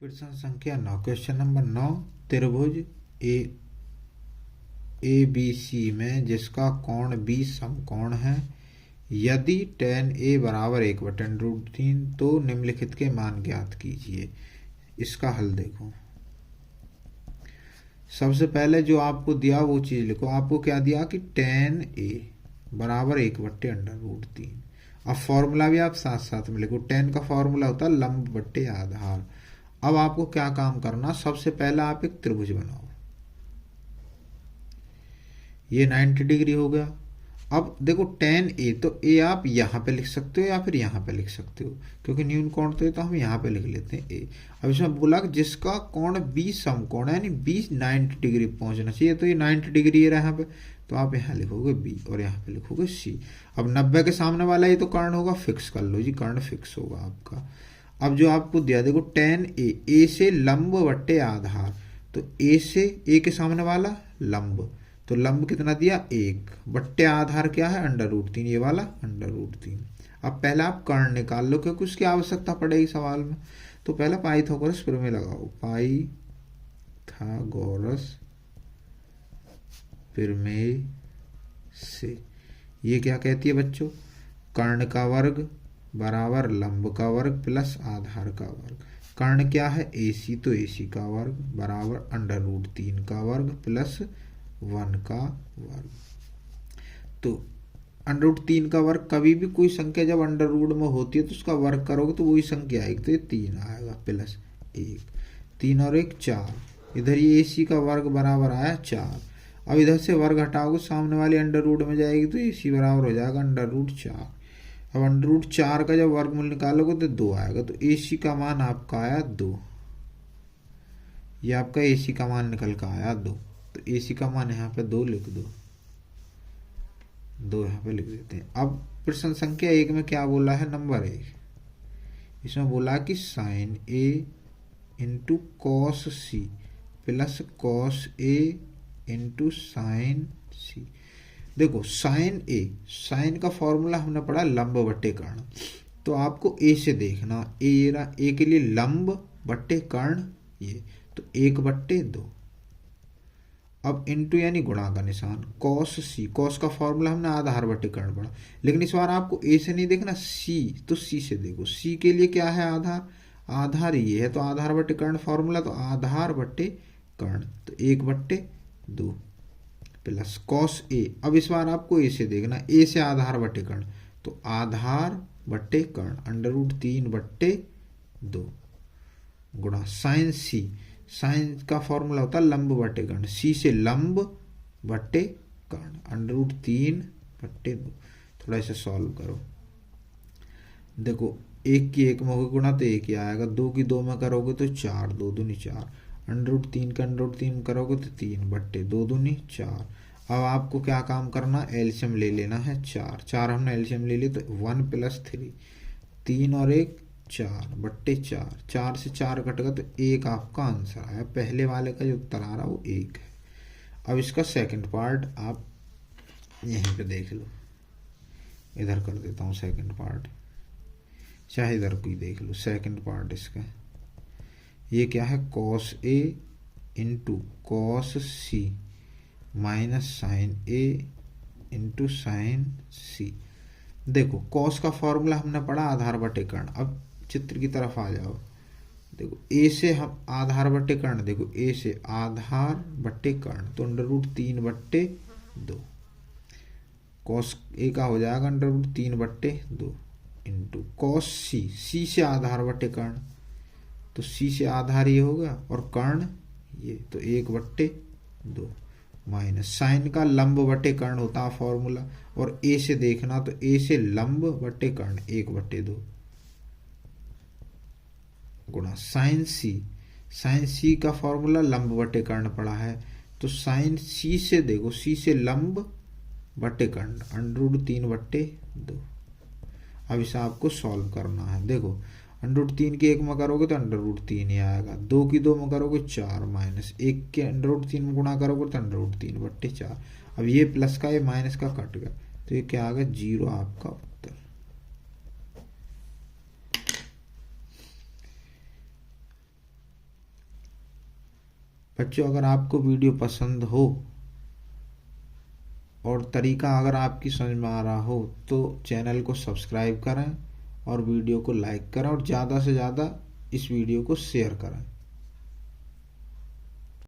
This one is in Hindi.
प्रश्न संख्या 9। Question number 9। त्रिभुज ए बी सी में जिसका कोण बी समकोण है, यदि tan A बराबर 1/√3 तो निम्नलिखित के मान ज्ञात कीजिए। इसका हल देखो। सबसे पहले जो आपको दिया वो चीज लिखो। आपको क्या दिया कि tan A बराबर 1/√3। अब फॉर्मूला भी आप साथ साथ में लिखो। tan का फॉर्मूला होता है लंब बट्टे आधार। अब आपको क्या काम करना, सबसे पहले आप एक त्रिभुज बनाओ। ये 90 डिग्री हो गया। अब देखो tan A, तो A आप यहाँ पे लिख सकते हो या फिर यहाँ पे लिख सकते हो, क्योंकि न्यून कोण तो हम यहाँ पे लिख लेते हैं A। अब इसमें बोला कि जिसका कोण B समकोण है, यानी B 90 डिग्री पहुंचना चाहिए, तो ये 90 डिग्री है यहाँ पे, तो आप यहाँ लिखोगे B और यहाँ पे लिखोगे C। अब 90 के सामने वाला ये तो कर्ण होगा, फिक्स कर लो जी, कर्ण फिक्स होगा आपका। अब जो आपको दिया देखो tan A से लंब बट्टे आधार, तो A से A के सामने वाला लंब, तो लंब कितना दिया 1 बट्टे आधार क्या है √3, ये वाला √3। अब पहले आप कर्ण निकाल लो, क्योंकि उसकी आवश्यकता पड़ेगी सवाल में। तो पहले पाइथागोरस प्रमेय लगाओ। पाइथागोरस प्रमेय से ये क्या कहती है बच्चों, कर्ण का वर्ग बराबर लंब का वर्ग प्लस आधार का वर्ग। कर्ण क्या है AC, तो AC का वर्ग बराबर √3 का वर्ग प्लस 1 का वर्ग। तो √3 का वर्ग, कभी भी कोई संख्या जब अंडर रूट में होती है तो उसका वर्ग करोगे तो वही संख्या आएगी, तो ये 3 आएगा प्लस 1, 3 और 1 4। इधर ये AC का वर्ग बराबर आया 4। अब इधर से वर्ग हटाओगे, सामने वाली अंडर रूट में जाएगी, तो AC बराबर हो जाएगा √4। अब √4 का जब वर्गमूल निकालोगे तो 2 आएगा, तो AC का मान आपका आया 2। ये आपका AC का मान निकल कर आया 2, तो AC का मान यहाँ पे 2 लिख दो, 2 यहाँ पे लिख देते हैं। अब प्रश्न संख्या 1 में क्या बोला है, नंबर 1, इसमें बोला कि sin A into cos C plus cos A into sin C। देखो sin A, sin का फॉर्मूला हमने पढ़ा लंब बट्टे कर्ण, तो आपको A से देखना, A के लिए लंब बट्टे कर्ण ये, तो 1/2। अब इंटू यानी गुणा का निशान, cos C, cos का फॉर्मूला हमने आधार बट्टे कर्ण पढ़ा, लेकिन इस बार आपको A से नहीं देखना, C, तो C से देखो। C के लिए क्या है आधार, आधार ये है, तो आधार बट्टे कर्ण फॉर्मूला, तो आधार बट्टे कर्ण, तो 1/2 प्लस cos A। अब इस बार आपको A से देखना, A से आधार बट्टे कर्ण, तो आधार बट्टे कर्ण √3/2 गुणा sin C। साइन का फॉर्मूला होता है लंब बट्टे कर्ण, C से लंब बट्टे कर्ण √3/2। थोड़ा इसे सॉल्व करो। देखो 1 की 1 में होगी गुणा तो 1 ही आएगा, 2 की 2 में करोगे तो 4, 2 दूनी 4, √3 का √3 में करोगे तो 3/2 दूनी 4। अब आपको क्या काम करना, एलसीएम ले लेना है 4, 4 हमने एलसीएम ले ली, तो 1 + 3, 3 और 1 4/4, 4 से 4 कट गया, तो 1 आपका आंसर आया। पहले वाले का जो उत्तर आ रहा वो 1 है। अब इसका सेकंड पार्ट आप यहीं पे देख लो, इधर कर देता हूँ सेकंड पार्ट, चाहे इधर कोई देख लो। सेकंड पार्ट इसका ये क्या है, cos A into cos C minus sin A into sin C। देखो cos का फॉर्मूला हमने पढ़ा आधार बटे कर्ण। अब चित्र की तरफ आ जाओ, देखो A से हम आधार बटे कर्ण, देखो A से आधार बटे कर्ण, तो √3/2 cos A का हो जाएगा √3/2 इंटू cos C, C से आधार बटे कर्ण, तो C से आधार ये होगा और कर्ण ये, तो 1/2 माइनस साइन का लंब बटे कर्ण होता है फॉर्मूला, और A से देखना, तो A से लंब बटे कर्ण 1/2 गुणा साइन C। साइन C का फॉर्मूला लंब बटे कर्ण पड़ा है, तो साइन C से देखो, C से लंब बटे कर्ण √3/2। अब इसे आपको सॉल्व करना है। देखो √3 की 1 में करोगे तो √3 ही आएगा, 2 की 2 में करोगे 4, माइनस 1 के √3 में गुणा करोगे तो √3/4। अब ये प्लस का ये माइनस का कट गया, तो ये क्या आ गया 0 आपका उत्तर। बच्चों अगर आपको वीडियो पसंद हो और तरीका अगर आपकी समझ में आ रहा हो तो चैनल को सब्सक्राइब करें और वीडियो को लाइक करें और ज़्यादा से ज़्यादा इस वीडियो को शेयर करें।